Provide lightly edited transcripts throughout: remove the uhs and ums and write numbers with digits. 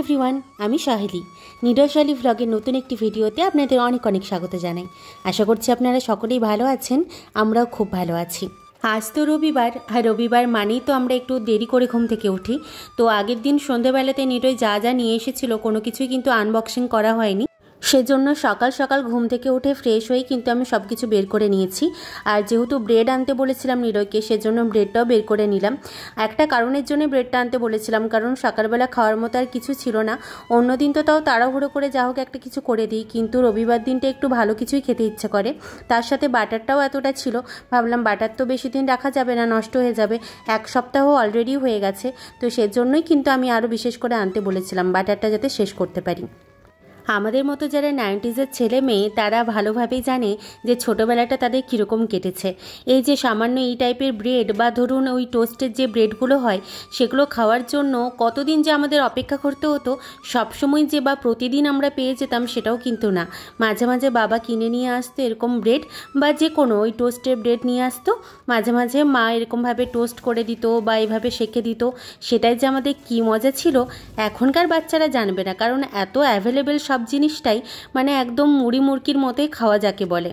Everyone, আমি সাহেলি। নিডাশালি ভ্লগের নতুন একটি ভিডিওতে আপনাদের অনেক অনেক স্বাগত জানাই। আশা করছি আপনারা সকলেই ভালো আছেন, আমরাও খুব ভালো আছি। আজ তো রবিবার, আর রবিবার মানেই তো আমরা একটু দেরি করে ঘুম থেকে উঠি। তো আগের দিন সন্ধ্যেবেলাতে নিডয় যা যা নিয়ে এসেছিল কোনো কিছুই কিন্তু আনবক্সিং করা হয়নি, সেজন্য সকাল সকাল ঘুম থেকে উঠে ফ্রেশ হয়ে কিন্তু আমি সব কিছু বের করে নিয়েছি। আর যেহেতু ব্রেড আনতে বলেছিলাম নিরয়কে, সেজন্য ব্রেডটাও বের করে নিলাম। একটা কারণের জন্য ব্রেডটা আনতে বলেছিলাম, কারণ সকালবেলা খাওয়ার মতো আর কিছু ছিল না। অন্যদিন তো তাও তাড়াহুড়ো করে যা হোক একটা কিছু করে দিই, কিন্তু রবিবার দিনটা একটু ভালো কিছুই খেতে ইচ্ছে করে। তার সাথে বাটারটাও এতটা ছিল, ভাবলাম বাটার তো বেশি দিন রাখা যাবে না, নষ্ট হয়ে যাবে। এক সপ্তাহ অলরেডি হয়ে গেছে, তো সেজন্যই কিন্তু আমি আরও বিশেষ করে আনতে বলেছিলাম, বাটারটা যাতে শেষ করতে পারি। আমাদের মতো যারা 90s ছেলে মেয়ে, তারা ভালোভাবেই জানে যে ছোটোবেলাটা তাদের কীরকম কেটেছে। এই যে সামান্য এই টাইপের ব্রেড বা ধরুন ওই টোস্টের যে ব্রেডগুলো হয়, সেগুলো খাওয়ার জন্য কতদিন যে আমাদের অপেক্ষা করতে হতো। সবসময় যে বা প্রতিদিন আমরা পেয়ে যেতাম সেটাও কিন্তু না। মাঝে মাঝে বাবা কিনে নিয়ে আসতো এরকম ব্রেড, বা যে কোনো ওই টোস্টের ব্রেড নিয়ে আসতো। মাঝে মাঝে মা এরকমভাবে টোস্ট করে দিত বা এভাবে সেঁকে দিত। সেটাই যে আমাদের কী মজা ছিল, এখনকার বাচ্চারা জানবে না, কারণ এত অ্যাভেলেবেল সব জিনিসটাই মানে একদম মুড়ি মুড়কির মতোই খাওয়া যাকে বলে।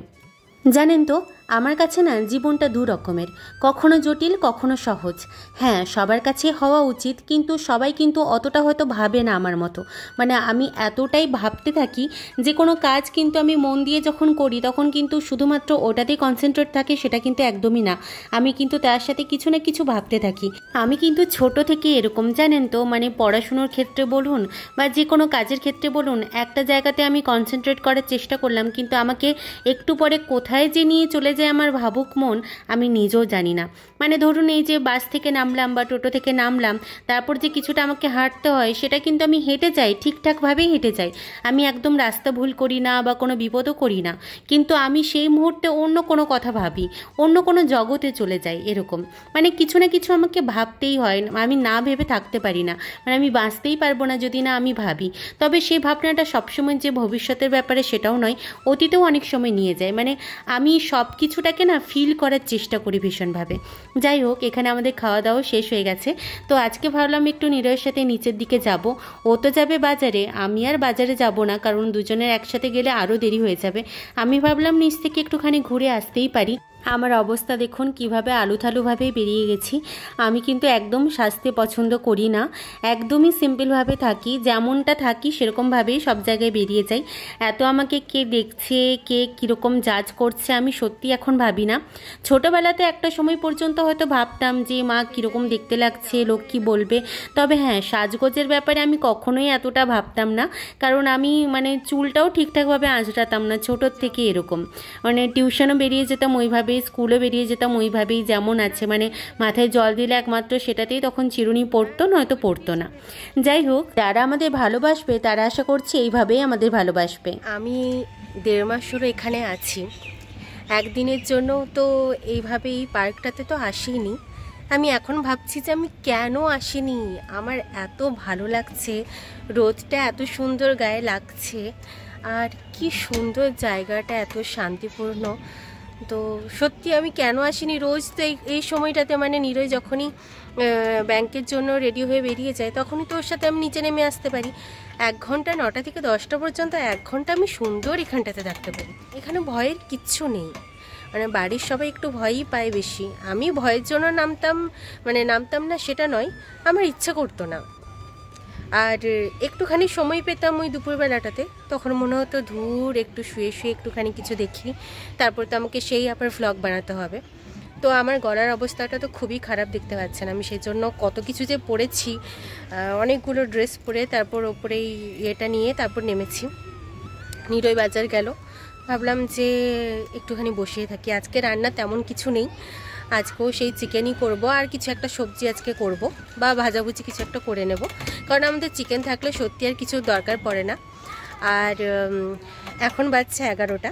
জানেন তো, আমার কাছে না জীবনটা দু রকমের, কখনো জটিল কখনো সহজ। হ্যাঁ, সবার কাছে হওয়া উচিত, কিন্তু সবাই কিন্তু অতটা হয়তো ভাবে না আমার মতো। মানে আমি এতটাই ভাবতে থাকি যে কোনো কাজ কিন্তু আমি মন দিয়ে যখন করি তখন কিন্তু শুধুমাত্র ওটাতেই কনসেন্ট্রেট থাকে, সেটা কিন্তু একদমই না। আমি কিন্তু তার সাথে কিছু না কিছু ভাবতে থাকি। আমি কিন্তু ছোট থেকে এরকম, জানেন তো, মানে পড়াশুনোর ক্ষেত্রে বলুন বা যে কোনো কাজের ক্ষেত্রে বলুন, একটা জায়গাতে আমি কনসেন্ট্রেট করার চেষ্টা করলাম, কিন্তু আমাকে একটু পরে কোথায় যে নিয়ে চলে যায় আমার ভাবুক মন, আমি নিজেও জানি না। মানে ধরুন এই যে বাস থেকে নামলাম বা টোটো থেকে নামলাম, তারপর যে কিছুটা আমাকে হাঁটতে হয়, সেটা কিন্তু আমি হেঁটে যাই, ঠিকঠাকভাবেই হেঁটে যাই। আমি একদম রাস্তা ভুল করি না বা কোনো বিপদও করি না, কিন্তু আমি সেই মুহূর্তে অন্য কোনো কথা ভাবি, অন্য কোনো জগতে চলে যাই। এরকম মানে কিছু না কিছু আমাকে ভাবতেই হয়, আমি না ভেবে থাকতে পারি না। মানে আমি বাঁচতেই পারবো না যদি না আমি ভাবি। তবে সেই ভাবনাটা সবসময় যে ভবিষ্যতের ব্যাপারে সেটাও নয়, অতীতেও অনেক সময় নিয়ে যায়। মানে আমি সব কিছুটাকে না ফিল করার চেষ্টা করি ভীষণভাবে। যাই হোক, এখানে আমাদের খাওয়া দাওয়া শেষ হয়ে গেছে। তো আজকে ভাবলাম একটু নিরয়ের সাথে নিচের দিকে যাব। ও তো যাবে বাজারে, আমি আর বাজারে যাব না, কারণ দুজনের একসাথে গেলে আরও দেরি হয়ে যাবে। আমি ভাবলাম নিচ থেকে একটুখানি ঘুরে আসতেই পারি। আমার অবস্থা দেখুন কীভাবে আলুথালুভাবেই বেরিয়ে গেছি। আমি কিন্তু একদম সাজতে পছন্দ করি না, একদমই সিম্পলভাবে থাকি, যেমনটা থাকি সেরকমভাবেই সব জায়গায় বেরিয়ে যাই। এত আমাকে কে দেখছে, কে কীরকম জাজ করছে, আমি সত্যি এখন ভাবি না। ছোটোবেলাতে একটা সময় পর্যন্ত হয়তো ভাবতাম যে মা কীরকম দেখতে লাগছে, লোক কী বলবে। তবে হ্যাঁ, সাজগোজের ব্যাপারে আমি কখনোই এতটা ভাবতাম না, কারণ আমি মানে চুলটাও ঠিকঠাকভাবে আঁচড়াতাম না ছোটোর থেকে। এরকম মানে টিউশনও বেরিয়ে যেতাম ওইভাবে, স্কুলে বেরিয়ে যেতাম ওইভাবেই, যেমন আছে। মানে মাথায় জল দিলে একমাত্র সেটাতেই তখন চিরুনি পড়তো, নয়তো পড়তো না। যাই হোক, যারা আমাদের ভালোবাসবে তারা আশা করছি এইভাবেই আমাদের ভালোবাসবে। আমি 1.5 মাস ধরে এখানে আছি। একদিনের জন্য তো এইভাবেই পার্কটাতে তো আসিনি। আমি এখন ভাবছি যে আমি কেন আসিনি। আমার এত ভালো লাগছে, রোদটা এত সুন্দর গায়ে লাগছে, আর কি সুন্দর জায়গাটা, এত শান্তিপূর্ণ। তো সত্যি আমি কেন আসিনি। রোজ তো এই সময়টাতে মানে নিরয় যখনই ব্যাংকের জন্য রেডি হয়ে বেরিয়ে যায়, তখনই তো ওর সাথে আমি নিচে নেমে আসতে পারি। 1 ঘন্টা 9টা থেকে 10টা পর্যন্ত 1 ঘন্টা আমি সুন্দর এখানটাতে থাকতে পারি। এখানে ভয়ের কিচ্ছু নেই। মানে বাড়ির সবাই একটু ভয়ই পায় বেশি। আমি ভয়ের জন্য নামতাম না সেটা নয়, আমার ইচ্ছা করতো না। আর একটুখানি সময় পেতাম ওই দুপুরবেলাটাতে, তখন মনে হতো ধুর একটু শুয়ে শুয়ে একটুখানি কিছু দেখি, তারপর তো আমাকে সেই আবার ভ্লগ বানাতে হবে। তো আমার গলার অবস্থাটা তো খুবই খারাপ, দেখতে পাচ্ছেন। আমি সেই জন্য কত কিছু যে পরেছি, অনেকগুলো ড্রেস পরে তারপর ওপরেই ইয়েটা নিয়ে তারপর নেমেছি। নিরয় বাজার গেল, ভাবলাম যে একটুখানি বসিয়ে থাকি। আজকে রান্না তেমন কিছু নেই, আজকেও সেই চিকেনই করব, আর কিছু একটা সবজি আজকে করব বা ভাজাভুজি কিছু একটা করে নেব, কারণ আমাদের চিকেন থাকলে সত্যি আর কিছু দরকার পড়ে না। আর এখন বাজছে 11টা।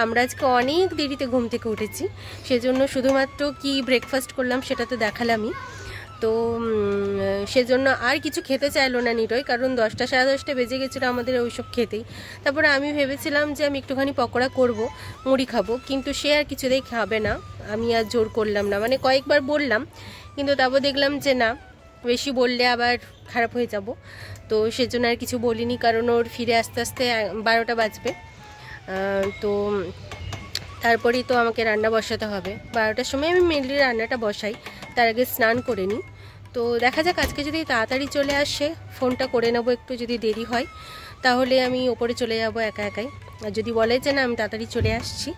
আমরা আজকে অনেক দেরিতে ঘুম থেকে উঠেছি, সেজন্য শুধুমাত্র কি ব্রেকফাস্ট করলাম সেটা তো দেখালামই। তো সেজন্য আর কিছু খেতে চাইলো না নিরয়, কারণ 10টা সাড়ে 10টা বেজে গেছিলো আমাদের ওইসব খেতেই। তারপরে আমি ভেবেছিলাম যে আমি একটুখানি পকোড়া করব, মুড়ি খাবো, কিন্তু সে আর কিছুতেই খাবে না। আমি আর জোর করলাম না, মানে কয়েকবার বললাম, কিন্তু তারপর দেখলাম যে না, বেশি বললে আবার খারাপ হয়ে যাব। তো তো সেজন্য আর কিছু বলিনি, কারণ ওর ফিরে আস্তে আস্তে 12টা বাজবে। তো তারপরেই তো আমাকে রান্না বসাতে হবে। 12টার সময় আমি মেনলি রান্নাটা বসাই, তার আগে স্নান করে নিই। তো দেখা যাক, আজকে যদি তাড়াতাড়ি চলে আসে ফোনটা করে নেবো, একটু যদি দেরি হয় তাহলে আমি ওপরে চলে যাব একা একাই। আর যদি বলে যে না আমি তাড়াতাড়ি চলে আসছি,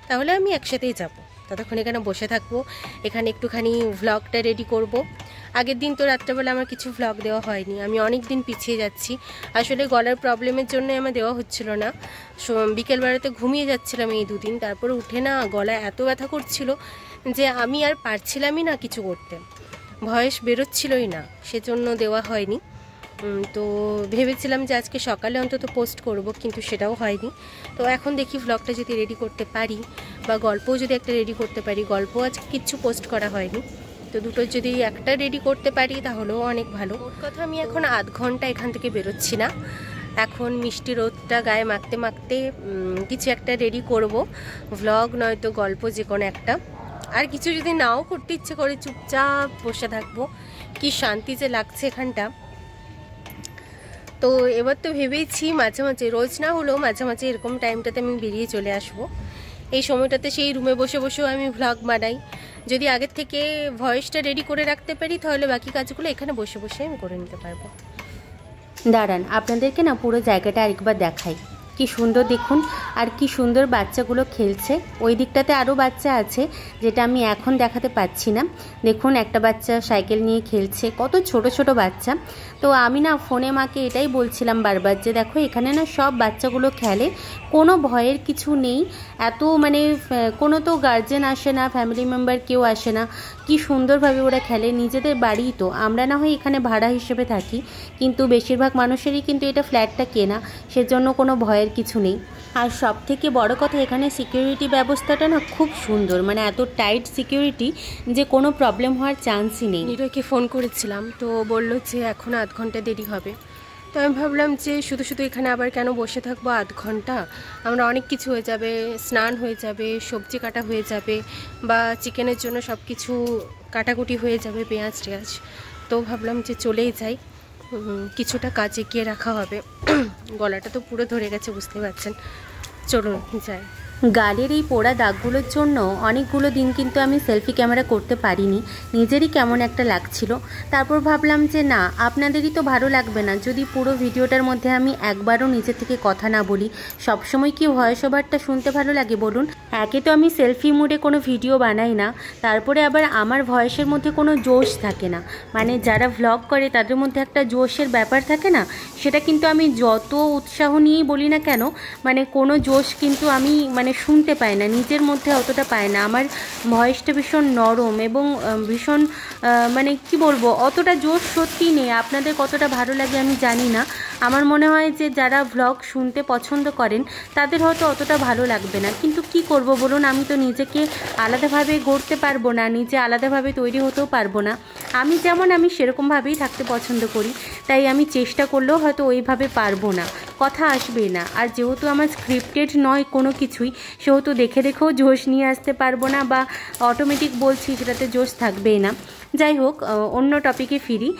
তাহলে আমি একসাথেই যাব। ততক্ষণ এখানে বসে থাকবো, এখানে একটুখানি ভ্লগটা রেডি করব। আগের দিন তো রাত্রেবেলা আমার কিছু ভ্লগ দেওয়া হয়নি, আমি অনেক দিন পিছিয়ে যাচ্ছি। আসলে গলার প্রবলেমের জন্য আমার দেওয়া হচ্ছিল না। বিকেলবেলাতে ঘুমিয়ে যাচ্ছিলাম এই দুদিন, তারপরে উঠে না গলা এত ব্যথা করছিল যে আমি আর পারছিলামই না কিছু করতে, ভয়েস বেরোচ্ছিলই না, সেজন্য দেওয়া হয়নি। তো ভেবেছিলাম যে আজকে সকালে অন্তত পোস্ট করব, কিন্তু সেটাও হয়নি। তো এখন দেখি ভ্লগটা যদি রেডি করতে পারি, বা গল্পও যদি একটা রেডি করতে পারি। গল্প আজকে কিচ্ছু পোস্ট করা হয়নি, তো দুটো যদি একটা রেডি করতে পারি তাহলেও অনেক ভালো। ওর কথা আমি এখন আধ ঘন্টা এখান থেকে বেরোচ্ছি না, এখন মিষ্টি রোদটা গায়ে মাখতে মাখতে কিছু একটা রেডি করব, ভ্লগ নয়তো গল্প, যে কোনো একটা। আর কিছু যদি নাও করতে ইচ্ছে করে, চুপচাপ বসে থাকবো, কি শান্তি যে লাগছে এখানটা। তো এবার তো ভেবেইছি মাঝে মাঝে, রোজ না হলেও মাঝে মাঝে এরকম টাইমটাতে আমি বেরিয়ে চলে আসব। এই সময়টাতে সেই রুমে বসে বসেও আমি ভ্লগ বানাই। যদি আগের থেকে ভয়েসটা রেডি করে রাখতে পারি, তাহলে বাকি কাজগুলো এখানে বসে বসে আমি করে নিতে পারবো। দাঁড়ান, আপনাদেরকে না পুরো জায়গাটা আরেকবার দেখাই। কি সুন্দর দেখুন, আর কি সুন্দর বাচ্চাগুলো খেলছে। ওই দিকটাতে আরও বাচ্চা আছে, যেটা আমি এখন দেখাতে পাচ্ছি না। দেখুন, একটা বাচ্চা সাইকেল নিয়ে খেলছে, কত ছোট ছোট বাচ্চা। তো আমি না ফোনে মাকে এটাই বলছিলাম বারবার যে দেখো এখানে না সব বাচ্চাগুলো খেলে, কোনো ভয়ের কিছু নেই। এত মানে কোনো তো গার্জেন আসে না, ফ্যামিলি মেম্বার কেউ আসে না, কি সুন্দরভাবে ওরা খেলে। নিজেদের বাড়িই তো, আমরা না হয় এখানে ভাড়া হিসেবে থাকি, কিন্তু বেশিরভাগ মানুষেরই কিন্তু এটা ফ্ল্যাটটা কেনা, সেজন্য কোনো ভয়ের কিছু নেই। আর সব থেকে বড় কথা, এখানে সিকিউরিটি ব্যবস্থাটা না খুব সুন্দর, মানে এত টাইট সিকিউরিটি যে কোনো প্রবলেম হওয়ার চান্সই নেই। নিরয়কে ফোন করেছিলাম, তো বলল যে এখন আধ ঘন্টা দেরি হবে। তো আমি ভাবলাম যে শুধু শুধু এখানে আবার কেন বসে থাকবো আধ ঘন্টা, আমরা অনেক কিছু হয়ে যাবে, স্নান হয়ে যাবে, সবজি কাটা হয়ে যাবে, বা চিকেনের জন্য সব কিছু কাটাকুটি হয়ে যাবে, পেঁয়াজ টেয়াজ। তো ভাবলাম যে চলেই যাই, কিছুটা কাজ এগিয়ে রাখা হবে। গলাটা তো পুরো ধরে গেছে, বুঝতে পারছেন। চলুন যাই। গালের এই পোড়া দাগগুলোর জন্য অনেকগুলো দিন কিন্তু আমি সেলফি ক্যামেরা করতে পারিনি, নিজেরই কেমন একটা লাগছিল। তারপর ভাবলাম যে না, আপনাদেরই তো ভালো লাগবে না যদি পুরো ভিডিওটার মধ্যে আমি একবারও নিজে থেকে কথা না বলি। সবসময় কি ভয়েস ওভারটা শুনতে ভালো লাগে বলুন? একে তো আমি সেলফি মুডে কোনো ভিডিও বানাই না, তারপরে আবার আমার ভয়েসের মধ্যে কোনো জোশ থাকে না। মানে যারা ভ্লগ করে তাদের মধ্যে একটা জোশের ব্যাপার থাকে না, সেটা কিন্তু আমি যত উৎসাহ নিয়েই বলি না কেন, মানে কোনো জোশ কিন্তু আমি শুনতে পাই না, নিজের মধ্যে অতটা পাই না। আমার ভয়েসটা ভীষণ নরম এবং ভীষণ মানে কি বলবো, অতটা জোশ সত্যিই নেই। আপনাদের কতটা ভালো লাগে আমি জানি না, আমার মনে হয় যে যারা ভ্লগ শুনতে পছন্দ করেন তাদের হয়তো অতটা ভালো লাগবে না। কিন্তু কি করব বলুন, আমি তো নিজেকে আলাদাভাবে গড়তে পারবো না, নিজে আলাদাভাবে তৈরি হতেও পারবো না। আমি যেমন আমি সেরকমভাবেই থাকতে পছন্দ করি, তাই আমি চেষ্টা করলেও হয়তো ওইভাবে পারবো না, কথা আসবেই না। আর যেহেতু আমার স্ক্রিপ্টেড নয় কোনো কিছুই, সেহেতু দেখে দেখেও জোশ নিয়ে আসতে পারবো না, বা অটোমেটিক বলছি সেটাতে জোশ থাকবেই না। যাই হোক, অন্য টপিকে ফিরি,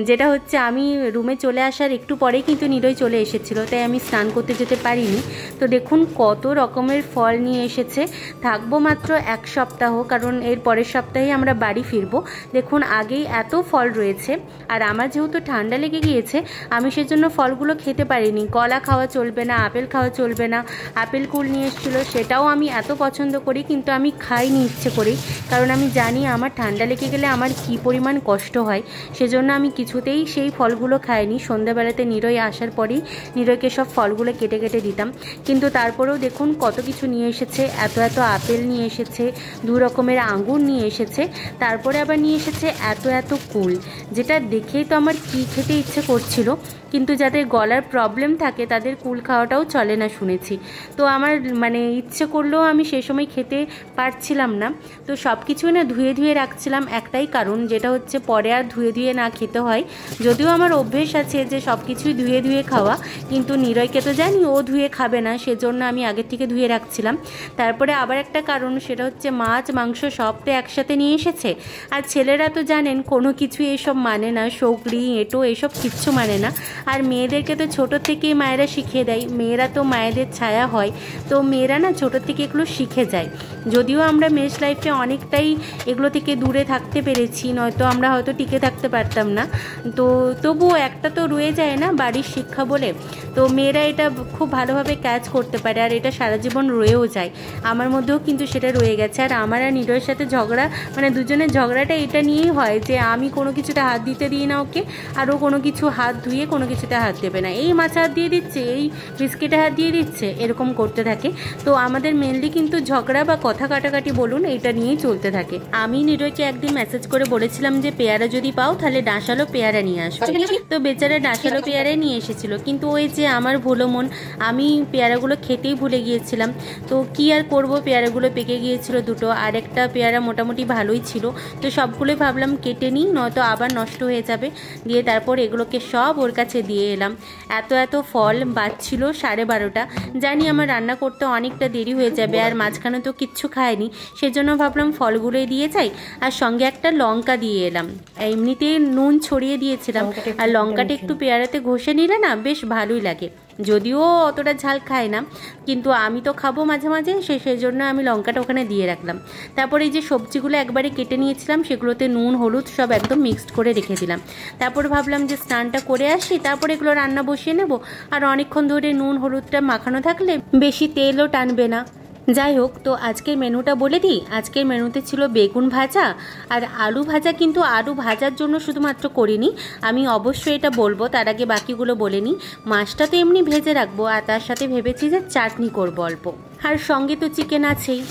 যেটা হচ্ছে আমি রুমে চলে আসার একটু পরেই কিন্তু নিরয় চলে এসেছিলো, তাই আমি স্নান করতে যেতে পারিনি। তো দেখুন কত রকমের ফল নিয়ে এসেছে, থাকবো মাত্র 1 সপ্তাহ, কারণ এর পরের সপ্তাহে আমরা বাড়ি ফিরবো। দেখুন আগেই এত ফল রয়েছে, আর আমার যেহেতু ঠান্ডা লেগে গিয়েছে আমি সেজন্য ফলগুলো খেতে পারিনি। কলা খাওয়া চলবে না, আপেল খাওয়া চলবে না। আপেল কুল নিয়ে এসেছিলো, সেটাও আমি এত পছন্দ করি, কিন্তু আমি খাইনি ইচ্ছে করেই, কারণ আমি জানি আমার ঠান্ডা লেগে গেলে আমার কী পরিমাণ কষ্ট হয়, সেজন্য আমি কিছুতেই সেই ফলগুলো খাইনি। সন্ধ্যাবেলাতে নিরয় আসার পরেই নিরয়কে সব ফলগুলো কেটে কেটে দিতাম। কিন্তু তারপরেও দেখুন কত কিছু নিয়ে এসেছে, এত এত আপেল নিয়ে এসেছে, 2 রকমের আঙ্গুর নিয়ে এসেছে, তারপরে আবার নিয়ে এসেছে এত এত কুল, যেটা দেখেই তো আমার কী খেতে ইচ্ছে করছিল। কিন্তু যাদের গলার প্রবলেম থাকে তাদের কুল খাওয়াটাও চলে না শুনেছি। তো আমার ইচ্ছে করলেও আমি সে সময় খেতে পারছিলাম না। তো সব কিছুই না ধুয়ে ধুয়ে রাখছিলাম, একটাই কারণ, যেটা হচ্ছে পরে আর ধুয়ে ধুয়ে না খেতে হয়। যদিও আমার অভ্যেস আছে যে সব কিছুই ধুয়ে ধুয়ে খাওয়া, কিন্তু নিরয়কে তো জানি ও ধুয়ে খাবে না, সেজন্য আমি আগের থেকে ধুয়ে রাখছিলাম। তারপরে আবার একটা কারণ, সেটা হচ্ছে মাছ মাংস সব তো একসাথে নিয়ে এসেছে, আর ছেলেরা তো জানেন কোনো কিছু এসব মানে না, সৌগড়ি এঁটো এসব কিচ্ছু মানে না। আর মেয়েদেরকে তো ছোটো থেকেই মায়েরা শিখিয়ে দেয়, মেয়েরা তো মায়েদের ছায়া হয়, তো মেয়েরা না ছোটোর থেকে এগুলো শিখে যায়। যদিও আমরা মেস লাইফে অনেকটাই এগুলো থেকে দূরে থাকতে পেরেছি, নয়তো আমরা হয়তো টিকে থাকতে পারতাম না, তো তবুও একটা তো রয়ে যায় না বাড়ির শিক্ষা বলে। তো মেয়েরা এটা খুব ভালোভাবে ক্যাচ করতে পারে, আর এটা সারা জীবন রয়েও যায়। আমার মধ্যেও কিন্তু সেটা রয়ে গেছে। আর আমার আর নিরয়ের সাথে ঝগড়া, মানে দুজনের ঝগড়াটা এটা নিয়েই হয় যে আমি কোনো কিছুটা হাত দিতে দিই না ওকে, আর ও কোনো কিছু হাত ধুয়ে কোনো কিছুতে হাত দেবে না, এই মাছ হাত দিয়ে দিচ্ছে, এই বিস্কিটে হাত দিয়ে দিচ্ছে, এরকম করতে থাকে। তো আমাদের মেনলি কিন্তু ঝগড়া বা কথা কাটাকাটি বলুন, এটা নিয়েই চলতে থাকে। আমি নিরয়কে একদিন মেসেজ করে বলেছিলাম যে পেয়ারা যদি পাও তাহলে ডাঁশালো পেয়ারা নিয়ে আসো, তো বেচারা ডাঁশালো পেয়ারাই নিয়ে এসেছিল। কিন্তু ওই যে আমার ভুলো মন, আমি পেয়ারাগুলো খেতেই ভুলে গিয়েছিলাম। তো কি আর করব, পেয়ারাগুলো পেকে গিয়েছিল দুটো, আর একটা পেয়ারা মোটামুটি ভালোই ছিল। তো সবগুলোই ভাবলাম কেটে নিই, নয়তো আবার নষ্ট হয়ে যাবে। দিয়ে তারপর এগুলোকে সব ওর কাছে দিয়ে এলাম। এত ফল বাজছিল 12:30। জানি আমার রান্না করতে অনেকটা দেরি হয়ে যাবে, আর মাঝখানে তো কিচ্ছু খায়নি, সেজন্য ভাবলাম ফলগুলোই দিয়ে যাই। আর সঙ্গে একটা লঙ্কা দিয়ে এলাম, এমনিতে নুন ছড়িয়ে দিয়েছিলাম, আর লঙ্কাটা একটু পেয়ারাতে ঘষে নিলে না বেশ ভালোই লাগে। যদিও অতটা ঝাল খায় না, কিন্তু আমি তো খাবো মাঝে মাঝে, সেই জন্য আমি লঙ্কাটা ওখানে দিয়ে রাখলাম। তারপরে এই যে সবজিগুলো একবারে কেটে নিয়েছিলাম, সেগুলোতে নুন হলুদ সব একদম মিক্সড করে রেখে দিলাম। তারপর ভাবলাম যে স্নানটা করে আসি, তারপরে এগুলো রান্না বসিয়ে নেব। আর অনেকক্ষণ ধরে নুন হলুদটা মাখানো থাকলে বেশি তেলও টানবে না। যাই হোক, তো আজকের মেনুটা বলে দিই। আজকের মেনুতে ছিল বেগুন ভাজা আর আলু ভাজা, কিন্তু আলু ভাজার জন্য শুধুমাত্র করিনি, আমি অবশ্যই এটা বলবো, তার আগে বাকিগুলো বলে নিই। মাছটা তো এমনি ভেজে রাখবো, আর তার সাথে ভেবেছি যে চাটনি করবো অল্প, আর সঙ্গে তো চিকেন আছেই।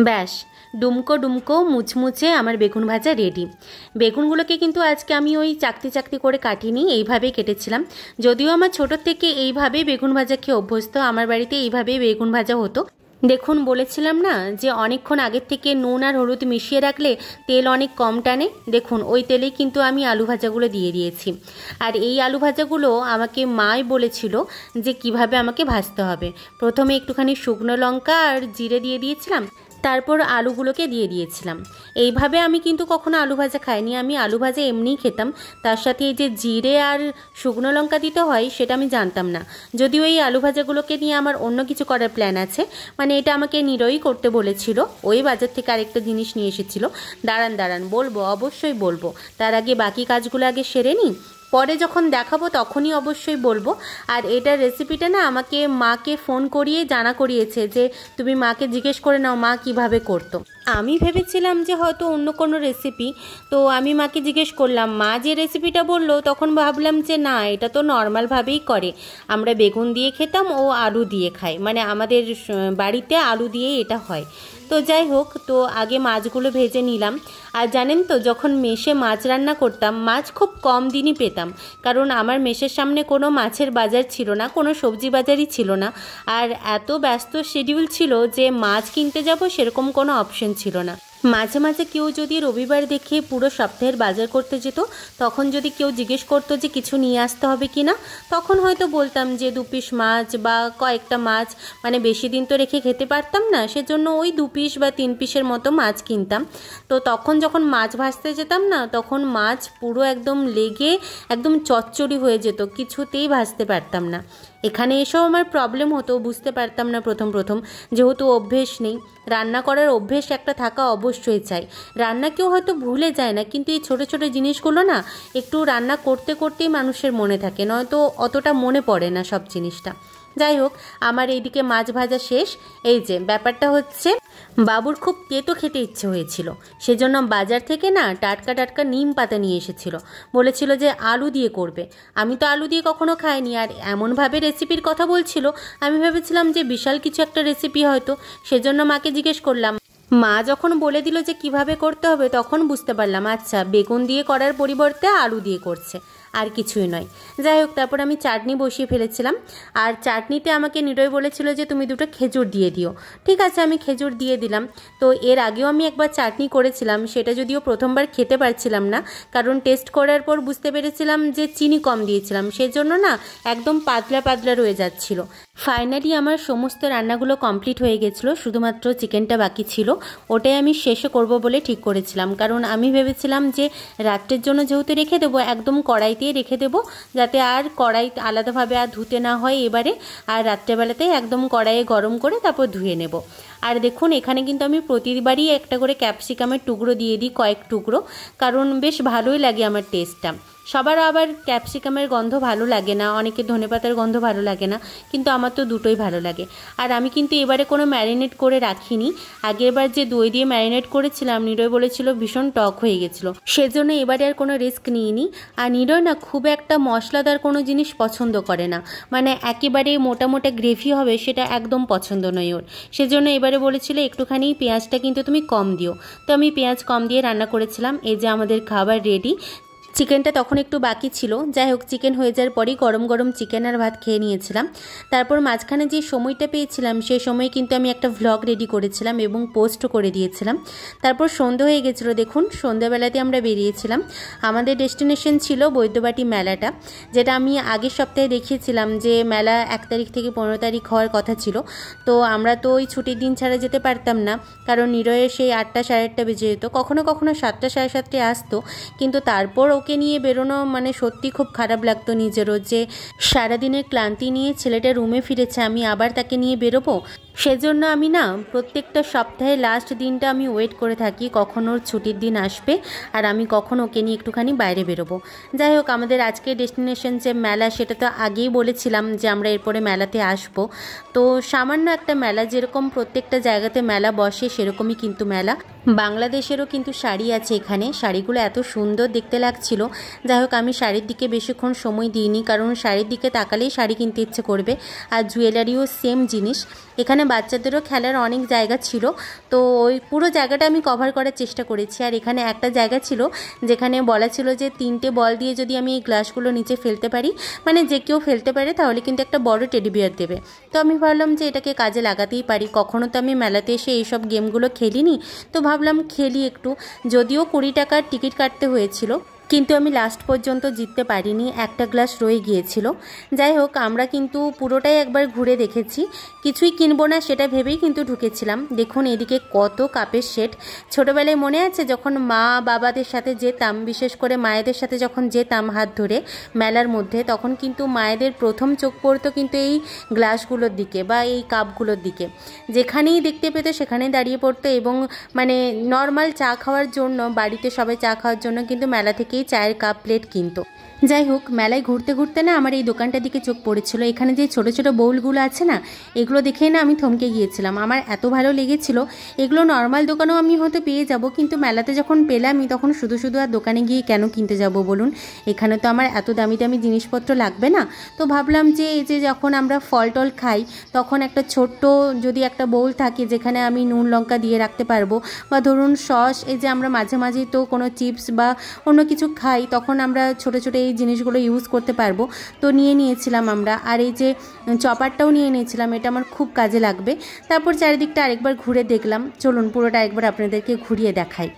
ব্যাস, ডুমকো মুচমুচে আমার বেগুন ভাজা রেডি। বেগুনগুলোকে কিন্তু আজকে আমি ওই চাকতি করে কাটিনি, এইভাবেই কেটেছিলাম। যদিও আমার ছোটোর থেকে এইভাবেই বেগুন ভাজা খেয়ে অভ্যস্ত, আমার বাড়িতে এইভাবেই বেগুন ভাজা হতো। দেখুন, বলেছিলাম না যে অনেকক্ষণ আগের থেকে নুন আর হলুদ মিশিয়ে রাখলে তেল অনেক কম টানে। দেখুন, ওই তেলেই কিন্তু আমি আলু ভাজাগুলো দিয়ে দিয়েছি। আর এই আলু ভাজাগুলো আমাকে মাই বলেছিল যে কিভাবে আমাকে ভাজতে হবে। প্রথমে একটুখানি শুকনো লঙ্কা আর জিরে দিয়ে দিয়েছিলাম, তারপর আলুগুলোকে দিয়ে দিয়েছিলাম। এইভাবে আমি কিন্তু কখনো আলু ভাজা খাইনি, আমি আলু ভাজা এমনিই খেতাম। তার সাথে এই যে জিরে আর শুকনো লঙ্কা দিতে হয় সেটা আমি জানতাম না। যদিও এই আলু ভাজাগুলোকে নিয়ে আমার অন্য কিছু করার প্ল্যান আছে, মানে এটা আমাকে নিরয়ই করতে বলেছিল, ওই বাজার থেকে আরেকটা জিনিস নিয়ে এসেছিল। দাঁড়ান বলবো, অবশ্যই বলবো, তার আগে বাকি কাজগুলো আগে সেরে নিই, পরে যখন দেখাবো তখনই অবশ্যই বলবো। আর এটার রেসিপিটা না আমাকে মাকে ফোন করিয়ে জানা করিয়েছে যে তুমি মাকে জিজ্ঞেস করে নাও মা কিভাবে করতো। আমি ভেবেছিলাম যে হয়তো অন্য কোনো রেসিপি, তো আমি মাকে জিজ্ঞেস করলাম। মা যে রেসিপিটা বললো তখন ভাবলাম যে না, এটা তো নর্মালভাবেই করে, আমরা বেগুন দিয়ে খেতাম, ও আলু দিয়ে খাই, মানে আমাদের বাড়িতে আলু দিয়ে এটা হয়। তো যাই হোক, তো আগে মাছগুলো ভেজে নিলাম। আর জানেন তো, যখন মেসে মাছ রান্না করতাম, মাছ খুব কম দিনই পেতাম, কারণ আমার মেসের সামনে কোনো মাছের বাজার ছিল না, কোনো সবজি বাজারই ছিল না। আর এত ব্যস্ত শিডিউল ছিল যে মাছ কিনতে যাব সেরকম কোনো অপশন ছিল না। মাঝে মাঝে কেউ যদি রবিবার দেখে পুরো সপ্তাহের বাজার করতে যেত, তখন যদি কেউ জিজ্ঞেস করতো যে কিছু নিয়ে আসতে হবে কি না, তখন হয়তো বলতাম যে 2 পিস মাছ বা কয়েকটা মাছ, মানে বেশি দিন তো রেখে খেতে পারতাম না, সেজন্য ওই 2 পিস বা 3 পিসের মতো মাছ কিনতাম। তো তখন যখন মাছ ভাজতে যেতাম না, তখন মাছ পুরো একদম লেগে একদম চচ্চড়ি হয়ে যেত, কিছুতেই ভাজতে পারতাম না। এখানে এসেও আমার প্রবলেম হতো, বুঝতে পারতাম না প্রথম, যেহেতু অভ্যেস নেই। রান্না করার অভ্যেস একটা থাকা অবশ্যই চাই। রান্না কেউ হয়তো ভুলে যায় না, কিন্তু এই ছোটো ছোটো জিনিসগুলো না একটু রান্না করতে করতেই মানুষের মনে থাকে, নয়তো অতটা মনে পড়ে না সব জিনিসটা। যাই হোক, আমার এইদিকে মাছ ভাজা শেষ। এই যে ব্যাপারটা হচ্ছে, বাবুর খুব তেতো খেতে ইচ্ছে হয়েছিল, সেজন্য বাজার থেকে না টাটকা নিম পাতা নিয়ে এসেছিল, বলেছিল যে আলু দিয়ে করবে। আমি তো আলু দিয়ে কখনো খাইনি, আর এমনভাবে রেসিপির কথা বলছিল, আমি ভেবেছিলাম যে বিশাল কিছু একটা রেসিপি হয়তো, সেজন্য মাকে জিজ্ঞেস করলাম। মা যখন বলে দিল যে কিভাবে করতে হবে, তখন বুঝতে পারলাম আচ্ছা, বেগুন দিয়ে করার পরিবর্তে আলু দিয়ে করছে। আর কিছুই নয়। যাই হোক, তারপর আমি চাটনি বসিয়ে ফেলেছিলাম। আর চাটনিতে আমাকে নিরয় বলেছিল যে তুমি দুটো খেজুর দিয়ে দিও। ঠিক আছে, আমি খেজুর দিয়ে দিলাম। তো এর আগেও আমি একবার চাটনি করেছিলাম, সেটা যদিও প্রথমবার খেতে পারছিলাম না, কারণ টেস্ট করার পর বুঝতে পেরেছিলাম যে চিনি কম দিয়েছিলাম, সেজন্য না একদম পাতলা পাতলা রয়ে যাচ্ছিল। ফাইনালি আমার সমস্ত রান্নাগুলো কমপ্লিট হয়ে গেছিলো, শুধুমাত্র চিকেনটা বাকি ছিল। ওটাই আমি শেষে করব বলে ঠিক করেছিলাম, কারণ আমি ভেবেছিলাম যে রাত্রের জন্য যেহেতু রেখে দেবো, একদম কড়াইতেই রেখে দেবো, যাতে আর কড়াই আলাদাভাবে আর ধুতে না হয় এবারে। আর রাত্রেবেলাতেই একদম কড়াইয়ে গরম করে তারপর ধুয়ে নেব। আর দেখুন, এখানে কিন্তু আমি প্রতিবারই একটা করে ক্যাপসিকামের টুকরো দিয়ে দিই, কয়েক টুকরো, কারণ বেশ ভালোই লাগে আমার টেস্টটা। সবার আবার ক্যাপসিকামের গন্ধ ভালো লাগে না, অনেকের ধনেপাতার গন্ধ ভালো লাগে না, কিন্তু আমার তো দুটোই ভালো লাগে। আর আমি কিন্তু এবারে কোনো ম্যারিনেট করে রাখিনি। আগেরবার যে দই দিয়ে ম্যারিনেট করেছিলাম, নিরয় বলেছিল ভীষণ টক হয়ে গেছিলো, সেজন্য এবারে আর কোনো রিস্ক নিইনি। আর নিরয় না খুব একটা মশলাদার কোনো জিনিস পছন্দ করে না, মানে একেবারে মোটা মোটা গ্রেভি হবে সেটা একদম পছন্দ নয় ওর। সেজন্য এবারে বলেছিল একটুখানি পেঁয়াজটা কিন্তু তুমি কম দিও। তো আমি পেঁয়াজ কম দিয়ে রান্না করেছিলাম। এই যে আমাদের খাবার রেডি। চিকেনটা তখন একটু বাকি ছিল। যাই হোক, চিকেন হয়ে যাওয়ার পরেই গরম গরম চিকেন আর ভাত খেয়ে নিয়েছিলাম। তারপর মাঝখানে যে সময়টা পেয়েছিলাম, সেই সময় কিন্তু আমি একটা ভ্লগ রেডি করেছিলাম এবং পোস্টও করে দিয়েছিলাম। তারপর সন্ধ্যা হয়ে গেছিলো, দেখুন সন্ধ্যাবেলাতে আমরা বেরিয়েছিলাম। আমাদের ডেস্টিনেশন ছিল বৈদ্যবাটি মেলাটা, যেটা আমি আগের সপ্তাহে দেখিয়েছিলাম যে মেলা 1 তারিখ থেকে 15 তারিখ হওয়ার কথা ছিল। তো আমরা তো ওই ছুটির দিন ছাড়া যেতে পারতাম না, কারণ নিরয়ের সেই 8টা সাড়ে 8টা বেজে যেত, কখনো কখনো 7টা সাড়ে 7টায় আসতো। কিন্তু তারপর ওকে নিয়ে বেরোনো মানে সত্যি খুব খারাপ লাগতো নিজেরও, যে সারাদিনের ক্লান্তি নিয়ে ছেলেটা রুমে ফিরেছে, আমি আবার তাকে নিয়ে বেরোবো। সেজন্য আমি না প্রত্যেকটা সপ্তাহে লাস্ট দিনটা আমি ওয়েট করে থাকি কখন ওর ছুটির দিন আসবে আর আমি কখন ওকে নিয়ে একটুখানি বাইরে বেরোবো। যাই হোক, আমাদের আজকের ডেস্টিনেশন যে মেলা, সেটা তো আগেই বলেছিলাম যে আমরা এরপরে মেলাতে আসবো। তো সামান্য একটা মেলা, যেরকম প্রত্যেকটা জায়গাতে মেলা বসে সেরকমই কিন্তু মেলা। বাংলাদেশেরও কিন্তু শাড়ি আছে এখানে, শাড়িগুলো এত সুন্দর দেখতে লাগছিল। যাই হোক, আমি শাড়ির দিকে বেশিক্ষণ সময় দিইনি, কারণ শাড়ির দিকে তাকালেই শাড়ি কিনতে ইচ্ছে করবে। আর জুয়েলারিও সেম জিনিস। এখানে বাচ্চাদেরও খেলার অনেক জায়গা ছিল, তো ওই পুরো জায়গাটা আমি কভার করার চেষ্টা করেছি। আর এখানে একটা জায়গা ছিল যেখানে বলা ছিল যে 3টে বল দিয়ে যদি আমি এই গ্লাসগুলো নিচে ফেলতে পারি, মানে যে কেউ ফেলতে পারে, তাহলে কিন্তু একটা বড় টেডি বিয়ার দেবে। তো আমি ভাবলাম যে এটাকে কাজে লাগাতেই পারি, কখনো তো আমি মেলাতে এসে এইসব গেমগুলো খেলিনি, তো ভাবলাম খেলি একটু। যদিও 20 টাকার টিকিট কাটতে হয়েছিল, কিন্তু আমি লাস্ট পর্যন্ত জিততে পারিনি, একটা গ্লাস রয়ে গিয়েছিল। যাই হোক, আমরা কিন্তু পুরোটাই একবার ঘুরে দেখেছি, কিছুই কিনবো না সেটা ভেবেই কিন্তু ঢুকেছিলাম। দেখুন এদিকে কত কাপের সেট। ছোটোবেলায় মনে আছে যখন মা বাবাদের সাথে যেতাম, বিশেষ করে মায়েদের সাথে যখন যেতাম হাত ধরে মেলার মধ্যে, তখন কিন্তু মায়েদের প্রথম চোখ পড়তো কিন্তু এই গ্লাসগুলোর দিকে বা এই কাপগুলোর দিকে। যেখানেই দেখতে পেত সেখানেই দাঁড়িয়ে পড়তো, এবং মানে নর্মাল চা খাওয়ার জন্য, বাড়িতে সবাই চা খাওয়ার জন্য কিন্তু মেলা থেকে চায়ের কাপ প্লেট কিনতো। যাই হোক, মেলায় ঘুরতে ঘুরতে না আমার এই দোকানটার দিকে চোখ পড়েছিল। এখানে যে ছোট ছোট বোলগুলো আছে না, এগুলো দেখেই না আমি থমকে গিয়েছিলাম, আমার এত ভালো লেগেছিল। এগুলো নর্মাল দোকানেও আমি হয়তো পেয়ে যাব, কিন্তু মেলাতে যখন পেলামই তখন শুধু শুধু আর দোকানে গিয়ে কেন কিনতে যাব বলুন, এখানে তো আমার এত দামি দামি জিনিসপত্র লাগবে না। তো ভাবলাম যে এই যে যখন আমরা ফল টল খাই, তখন একটা ছোট্ট যদি একটা বোল থাকে যেখানে আমি নুন লঙ্কা দিয়ে রাখতে পারবো, বা ধরুন সস, এই যে আমরা মাঝে মাঝে তো কোনো চিপস বা অন্য কিছু খাই, তখন আমরা ছোটো ছোটো এই জিনিসগুলো ইউজ করতে পারবো। তো নিয়ে নিয়েছিলাম আমরা। আর এই যে চপারটাও নিয়ে নিয়েছিলাম, এটা আমার খুব কাজে লাগবে। তারপর চারিদিকটা আরেকবার ঘুরে দেখলাম। চলুন পুরোটা একবার আপনাদেরকে ঘুরিয়ে দেখাই।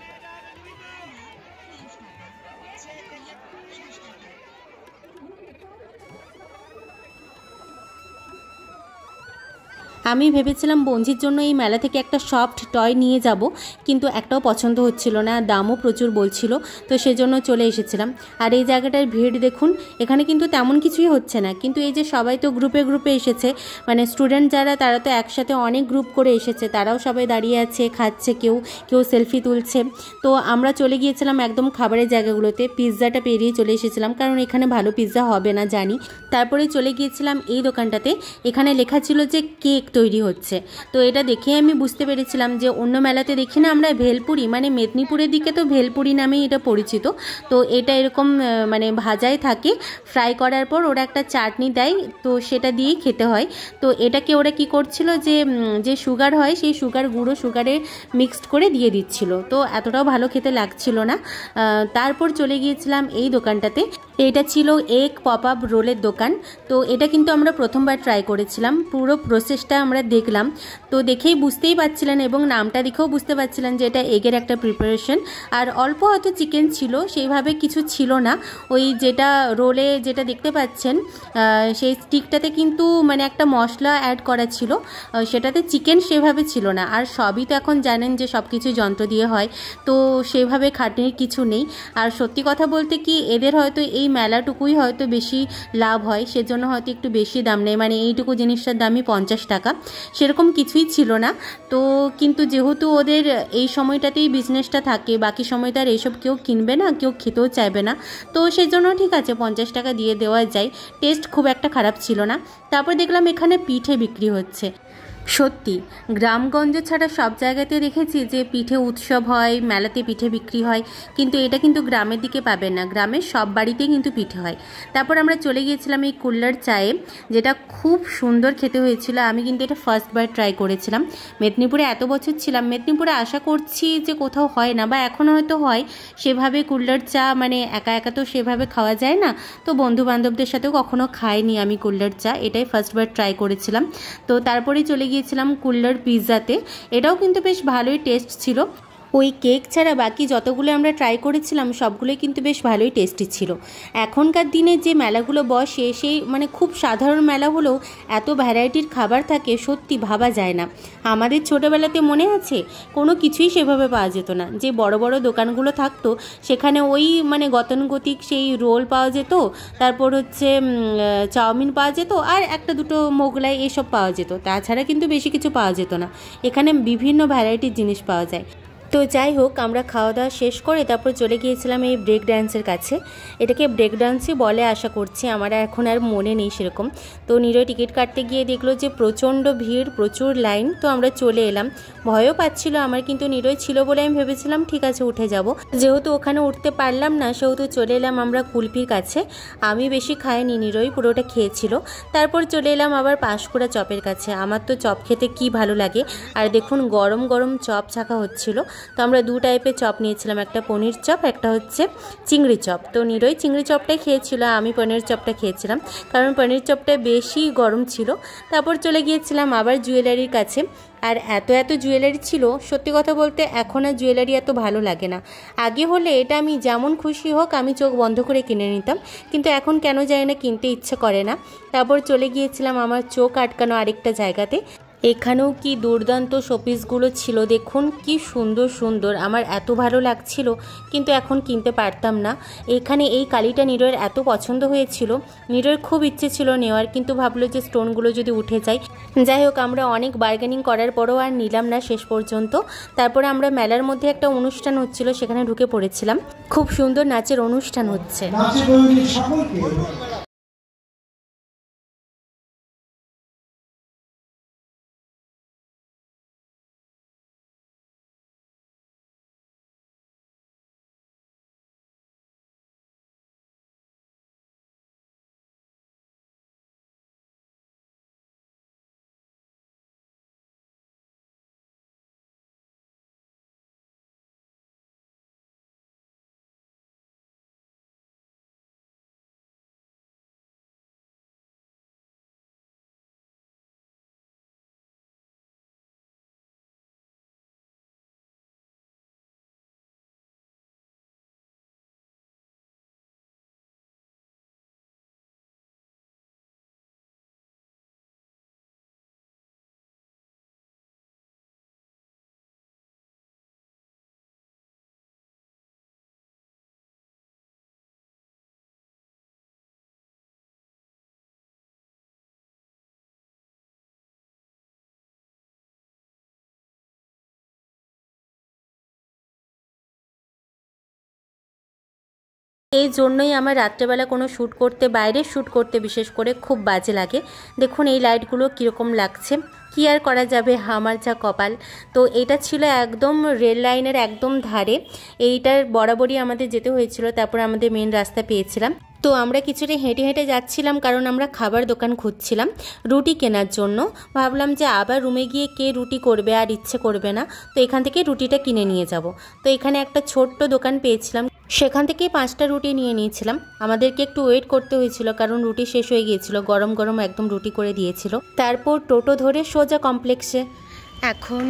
আমি ভেবেছিলাম বঞ্জির জন্য এই মেলা থেকে একটা সফট টয় নিয়ে যাব, কিন্তু একটাও পছন্দ হচ্ছিল না, দামও প্রচুর বলছিল, তো সেজন্য চলে এসেছিলাম। আর এই জায়গাটার ভিড় দেখুন, এখানে কিন্তু তেমন কিছুই হচ্ছে না, কিন্তু এই যে সবাই তো গ্রুপে গ্রুপে এসেছে, মানে স্টুডেন্ট যারা তারা তো একসাথে অনেক গ্রুপ করে এসেছে, তারাও সবাই দাঁড়িয়ে আছে, খাচ্ছে, কেউ কেউ সেলফি তুলছে। তো আমরা চলে গিয়েছিলাম একদম খাবারের জায়গাগুলোতে, পিৎজাটা পেরিয়ে চলে এসেছিলাম, কারণ এখানে ভালো পিৎজা হবে না জানি। তারপরে চলে গিয়েছিলাম এই দোকানটাতে, এখানে লেখা ছিল যে কেক তৈরি হচ্ছে। তো এটা দেখে আমি বুঝতে পেরেছিলাম যে অন্য মেলাতে দেখি না আমরা ভেলপুরি, মানে মেদিনীপুরের দিকে তো ভেলপুরি নামেই এটা পরিচিত। তো এটা এরকম মানে ভাজাই থাকে, ফ্রাই করার পর ওরা একটা চাটনি দেয়, তো সেটা দিয়েই খেতে হয়। তো এটাকে ওরা কি করছিল, যে সুগার হয় সেই সুগার গুঁড়ো সুগারে মিক্সড করে দিয়ে দিচ্ছিল, তো এতটাও ভালো খেতে লাগছিল না। তারপর চলে গিয়েছিলাম এই দোকানটাতে। এটা ছিল এগ পপ আপ রোলের দোকান। তো এটা কিন্তু আমরা প্রথমবার ট্রাই করেছিলাম, পুরো প্রসেসটা আমরা দেখলাম। তো দেখেই বুঝতেই পারছিলেন এবং নামটা দেখেও বুঝতে পারছিলেন যে এটা এগের একটা প্রিপারেশন। আর অল্প হয়তো চিকেন ছিল, সেইভাবে কিছু ছিল না। ওই যেটা রোলে যেটা দেখতে পাচ্ছেন সেই স্টিকটাতে কিন্তু মানে একটা মশলা অ্যাড করা ছিল, সেটাতে চিকেন সেভাবে ছিল না। আর সবই তো এখন জানেন যে সব কিছু যন্ত্র দিয়ে হয়, তো সেভাবে খাটনির কিছু নেই। আর সত্যি কথা বলতে কি, এদের হয়তো এই মেলাটুকুই হয়তো বেশি লাভ হয়, সেজন্য হয়তো একটু বেশি দাম নেয়। মানে এইটুকু জিনিসটার দামই 50 টাকা, সেরকম কিছুই ছিল না। তো কিন্তু যেহেতু ওদের এই সময়টাতেই বিজনেসটা থাকে, বাকি সময়টা আর এইসব কেউ কিনবে না, কেউ খেতেও চাইবে না, তো সেজন্য ঠিক আছে 50 টাকা দিয়ে দেওয়া যায়। টেস্ট খুব একটা খারাপ ছিল না। তারপর দেখলাম এখানে পিঠে বিক্রি হচ্ছে। সত্যি গ্রামগঞ্জ ছাড়া সব জায়গাতে দেখেছি যে পিঠে উৎসব হয়, মেলাতে পিঠে বিক্রি হয়, কিন্তু এটা কিন্তু গ্রামের দিকে পাবেন না, গ্রামের সব বাড়িতেই কিন্তু পিঠে হয়। তারপর আমরা চলে গিয়েছিলাম এই কুল্লার চায়ে, যেটা খুব সুন্দর খেতে হয়েছিল। আমি কিন্তু এটা ফার্স্টবার ট্রাই করেছিলাম। মেদিনীপুরে এত বছর ছিলাম, মেদিনীপুরে আশা করছি যে কোথাও হয় না, বা এখন হয়তো হয় সেভাবে কুল্লার চা, মানে একা একা তো সেভাবে খাওয়া যায় না। তো বন্ধু বান্ধবদের সাথেও কখনো খাইনি আমি কুল্লার চা, এটাই ফার্স্টবার ট্রাই করেছিলাম। তো তারপরে চলে গিয়েছিলাম কুল্লার পিৎজাতে, এটাও কিন্তু বেশ ভালোই টেস্ট ছিল। ওই কেক ছাড়া বাকি যতগুলো আমরা ট্রাই করেছিলাম সবগুলোই কিন্তু বেশ ভালোই টেস্টি ছিল। এখনকার দিনে যে মেলাগুলো বসে, সেই মানে খুব সাধারণ মেলা হলেও এত ভ্যারাইটির খাবার থাকে, সত্যি ভাবা যায় না। আমাদের ছোটোবেলাতে মনে আছে কোনো কিছুই সেভাবে পাওয়া যেত না, যে বড় বড় দোকানগুলো থাকতো সেখানে ওই মানে গতানুগতিক সেই রোল পাওয়া যেত, তারপর হচ্ছে চাউমিন পাওয়া যেত, আর একটা দুটো মোগলাই এসব পাওয়া যেত, তাছাড়া কিন্তু বেশি কিছু পাওয়া যেত না। এখানে বিভিন্ন ভ্যারাইটির জিনিস পাওয়া যায়। তো যাই হোক, আমরা খাওয়া দাওয়া শেষ করে তারপর চলে গিয়েছিলাম এই ব্রেক ডান্সের কাছে। এটাকে ব্রেক ডান্সই বলে আশা করছি, আমার এখন আর মনে নেই সেরকম। তো নিরয় টিকিট কাটতে গিয়ে দেখলো যে প্রচণ্ড ভিড়, প্রচুর লাইন। তো আমরা চলে এলাম, ভয়ও পাচ্ছিল আমার, কিন্তু নিরয় ছিল বলে আমি ভেবেছিলাম ঠিক আছে উঠে যাব। যেহেতু ওখানে উঠতে পারলাম না, সেহেতু চলে এলাম আমরা কুলফির কাছে। আমি বেশি খাইনি, নিরয় পুরোটা খেয়েছিল। তারপর চলে এলাম আবার পাঁশকুড়া চপের কাছে। আমার তো চপ খেতে কি ভালো লাগে, আর দেখুন গরম গরম চপ ছাকা হচ্ছিল। তো আমরা দু টাইপের চপ নিয়েছিলাম, একটা পনির চপ, একটা হচ্ছে চিংড়ি চপ। তো নিরয় চিংড়ি চপটাই খেয়েছিল, আমি পনির চপটা খেয়েছিলাম, কারণ পনির চপটা বেশি গরম ছিল। তারপর চলে গিয়েছিলাম আবার জুয়েলারির কাছে। আর এত এত জুয়েলারি ছিল, সত্যি কথা বলতে এখন আর জুয়েলারি এত ভালো লাগে না। আগে হলে এটা আমি যেমন খুশি হোক আমি চোখ বন্ধ করে কিনে নিতাম, কিন্তু এখন কেন জানি না কিনতে ইচ্ছে করে না। তারপর চলে গিয়েছিলাম আমার চোখ আটকানো আরেকটা জায়গাতে। এখানেও কি দুর্দান্ত শোপিসগুলো ছিল, দেখুন কি সুন্দর সুন্দর, আমার এত ভালো লাগছিল, কিন্তু এখন কিনতে পারতাম না। এখানে এই কালিটা নিরয়ের এত পছন্দ হয়েছিল, নিরয়ের খুব ইচ্ছে ছিল নেওয়ার, কিন্তু ভাবলো যে স্টোনগুলো যদি উঠে যায়। যাই হোক, আমরা অনেক বার্গেনিং করার পরেও আর নিলাম না শেষ পর্যন্ত। তারপরে আমরা মেলার মধ্যে একটা অনুষ্ঠান হচ্ছিল, সেখানে ঢুকে পড়েছিলাম। খুব সুন্দর নাচের অনুষ্ঠান হচ্ছে। এই জন্যই আমার রাত্রেবেলা কোনো শ্যুট করতে, বাইরে শ্যুট করতে বিশেষ করে খুব বাজে লাগে। দেখুন এই লাইটগুলো কীরকম লাগছে, কী আর করা যাবে, আমার যা কপাল। তো এটা ছিল একদম রেল লাইনের একদম ধারে, এইটার বরাবরই আমাদের যেতে হয়েছিল। তারপর আমাদের মেন রাস্তা পেয়েছিলাম। তো আমরা কিছুটা হেঁটে হেঁটে যাচ্ছিলাম, কারণ আমরা খাবার দোকান খুঁজছিলাম রুটি কেনার জন্য। ভাবলাম যে আবার রুমে গিয়ে কে রুটি করবে, আর ইচ্ছে করবে না, তো এখান থেকে রুটিটা কিনে নিয়ে যাব। তো এখানে একটা ছোট্ট দোকান পেয়েছিলাম, সেখান থেকেই 5টা রুটি নিয়ে নিয়েছিলাম। আমাদেরকে একটু ওয়েট করতে হয়েছিল কারণ রুটি শেষ হয়ে গিয়েছিল, গরম গরম একদম রুটি করে দিয়েছিল। তারপর টোটো ধরে সোজা কমপ্লেক্সে। এখন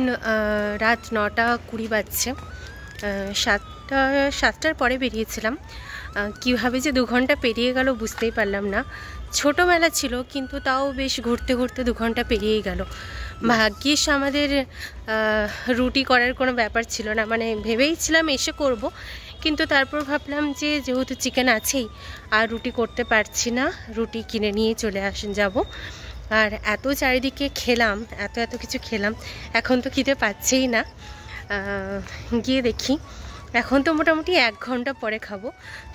রাত 9:20 বাজছে। 7টার পরে বেরিয়েছিলাম। কীভাবে যে 2 ঘন্টা পেরিয়ে গেল বুঝতেই পারলাম না। ছোটোবেলা ছিল কিন্তু তাও বেশ ঘুরতে ঘুরতে 2 ঘন্টা পেরিয়েই গেল। ভাগ্যিস আমাদের রুটি করার কোনো ব্যাপার ছিল না, মানে ভেবেইছিলাম এসে করব, কিন্তু তারপর ভাবলাম যে যেহেতু চিকেন আছেই আর রুটি করতে পারছি না, রুটি কিনে নিয়ে চলে যাব। আর এত চারিদিকে খেলাম, এত কিছু খেলাম, এখন তো খিদে পাচ্ছেই না। গিয়ে দেখি এখন তো মোটামুটি 1 ঘন্টা পরে খাবো।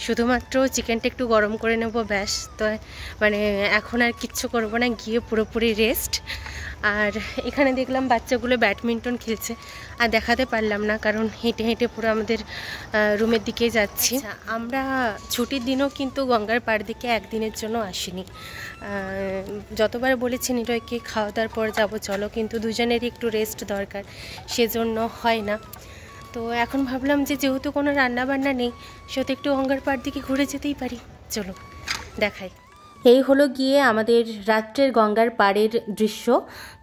শুধুমাত্র চিকেনটা একটু গরম করে নেব, ব্যাস। তো মানে এখন আর কিচ্ছু করবো না, গিয়ে পুরোপুরি রেস্ট। আর এখানে দেখলাম বাচ্চাগুলো ব্যাডমিন্টন খেলছে, আর দেখাতে পারলাম না কারণ হেঁটে হেঁটে পুরো আমাদের রুমের দিকে যাচ্ছি। আমরা ছুটির দিনও কিন্তু গঙ্গার পাড় দিকে একদিনের জন্য আসিনি। যতবার বলেছি নিরয়কে খাওয়া দাওয়ার পর যাবো চলো, কিন্তু দুজনেরই একটু রেস্ট দরকার, সেজন্য হয় না। তো এখন ভাবলাম যে যেহেতু কোনো রান্নাবান্না নেই, সেহেতু একটু গঙ্গার পাড় দিকে ঘুরে যেতেই পারি, চলো দেখাই। এই হলো গিয়ে আমাদের রাত্রের গঙ্গার পাড়ের দৃশ্য।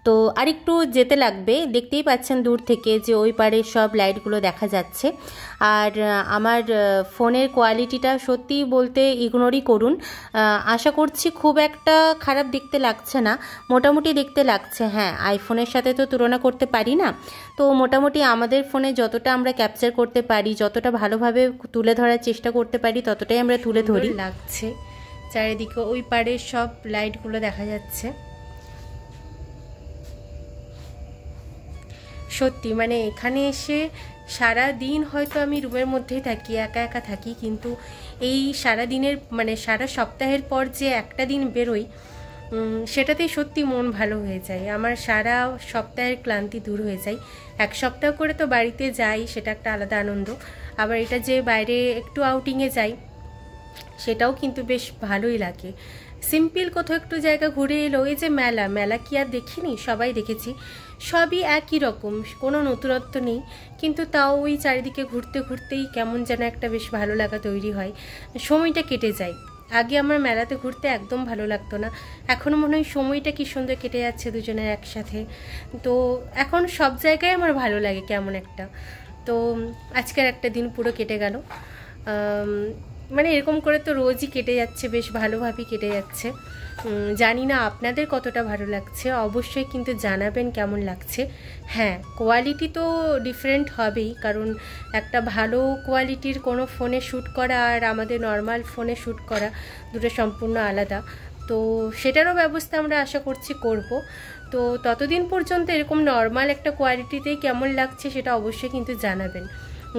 তো আরেকটু যেতে লাগবে, দেখতেই পাচ্ছেন দূর থেকে যে ওই পাড়ের সব লাইটগুলো দেখা যাচ্ছে। আর আমার ফোনের কোয়ালিটিটা সত্যি বলতে ইগনোরই করুন, আশা করছি খুব একটা খারাপ দেখতে লাগছে না, মোটামুটি দেখতে লাগছে। হ্যাঁ, আইফোনের সাথে তো তুলনা করতে পারি না, তো মোটামুটি আমাদের ফোনে যতটা আমরা ক্যাপচার করতে পারি, যতটা ভালোভাবে তুলে ধরার চেষ্টা করতে পারি, ততটাই আমরা তুলে ধরি। লাগছে চারিদিকে ওই পাড়ের সব লাইটগুলো দেখা যাচ্ছে। সত্যি মানে এখানে এসে সারা দিন হয়তো আমি রুমের মধ্যেই থাকি, একা একা থাকি, কিন্তু এই সারা দিনের মানে সারা সপ্তাহের পর যে একটা দিন বেরোই, সেটাতেই সত্যি মন ভালো হয়ে যায়। আমার সারা সপ্তাহের ক্লান্তি দূর হয়ে যায়। 1 সপ্তাহ করে তো বাড়িতে যাই, সেটা একটা আলাদা আনন্দ। আবার এটা যে বাইরে একটু আউটিংয়ে যাই, সেটাও কিন্তু বেশ ভালোই লাগে। সিম্পল কোথাও একটু জায়গা ঘুরে এলো, এই যে মেলা কি আর দেখিনি, সবাই দেখেছি, সবই একই রকম, কোনো নতুনত্ব নেই, কিন্তু তাও ওই চারিদিকে ঘুরতে ঘুরতেই কেমন যেন একটা বেশ ভালো লাগা তৈরি হয়, সময়টা কেটে যায়। আগে আমার মেলাতে ঘুরতে একদম ভালো লাগতো না, এখন মনে হয় সময়টা কি সুন্দর কেটে যাচ্ছে দুজনের একসাথে। তো এখন সব জায়গায় আমার ভালো লাগে কেমন একটা। তো আজকের একটা দিন পুরো কেটে গেল, মানে এরকম করে তো রোজই কেটে যাচ্ছে, বেশ ভালোভাবেই কেটে যাচ্ছে। জানি না আপনাদের কতটা ভালো লাগছে, অবশ্যই কিন্তু জানাবেন কেমন লাগছে। হ্যাঁ, কোয়ালিটি তো ডিফারেন্ট হবেই, কারণ একটা ভালো কোয়ালিটির কোনো ফোনে শ্যুট করা আর আমাদের নর্মাল ফোনে শ্যুট করা দুটো সম্পূর্ণ আলাদা। তো সেটারও ব্যবস্থা আমরা আশা করছি করব। তো ততদিন পর্যন্ত এরকম নর্মাল একটা কোয়ালিটিতেই কেমন লাগছে সেটা অবশ্যই কিন্তু জানাবেন।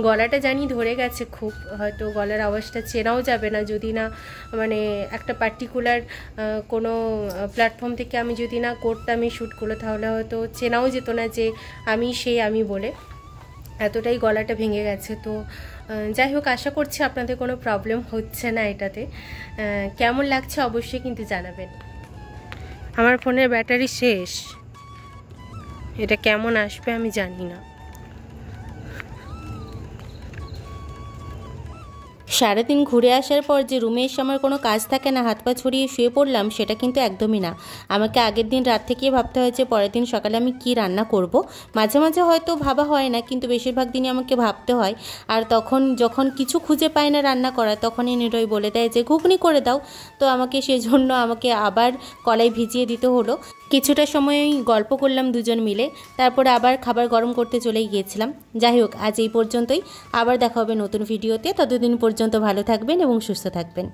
গলাটা জানি ধরে গেছে খুব, হয়তো গলার আওয়াজটা চেনাও যাবে না যদি না মানে একটা পার্টিকুলার কোনো প্ল্যাটফর্ম থেকে আমি যদি না করতাম এই শ্যুটগুলো, তাহলে হয়তো চেনাও যেত না যে আমি বলে, এতটাই গলাটা ভেঙে গেছে। তো যাই হোক, আশা করছি আপনাদের কোনো প্রবলেম হচ্ছে না এটাতে। কেমন লাগছে অবশ্যই কিন্তু জানাবেন। আমার ফোনের ব্যাটারি শেষ, এটা কেমন আসবে আমি জানি না। 3.5 ঘুরে আসার পর যে রুমে এসে আমার কোনো কাজ থাকে না, হাত পা ছড়িয়ে শুয়ে পড়লাম, সেটা কিন্তু একদমই না। আমাকে আগের দিন রাত থেকেই ভাবতে হয়েছে পরের দিন সকালে আমি কি রান্না করব। মাঝে মাঝে হয়তো ভাবা হয় না, কিন্তু বেশিরভাগ দিনই আমাকে ভাবতে হয়। আর তখন যখন কিছু খুঁজে পাই না রান্না করা, তখনই নিরয় বলে দেয় যে ঘুগনি করে দাও। তো আমাকে সেজন্য আমাকে আবার কলাই ভিজিয়ে দিতে হলো। কিছুটা সময় গল্প করলাম দুজন মিলে, তারপরে আবার খাবার গরম করতে চলেই গিয়েছিলাম। যাই হোক, আজ এই পর্যন্তই, আবার দেখা হবে নতুন ভিডিওতে। ততদিন পর্যন্ত ভালো থাকবেন এবং সুস্থ থাকবেন।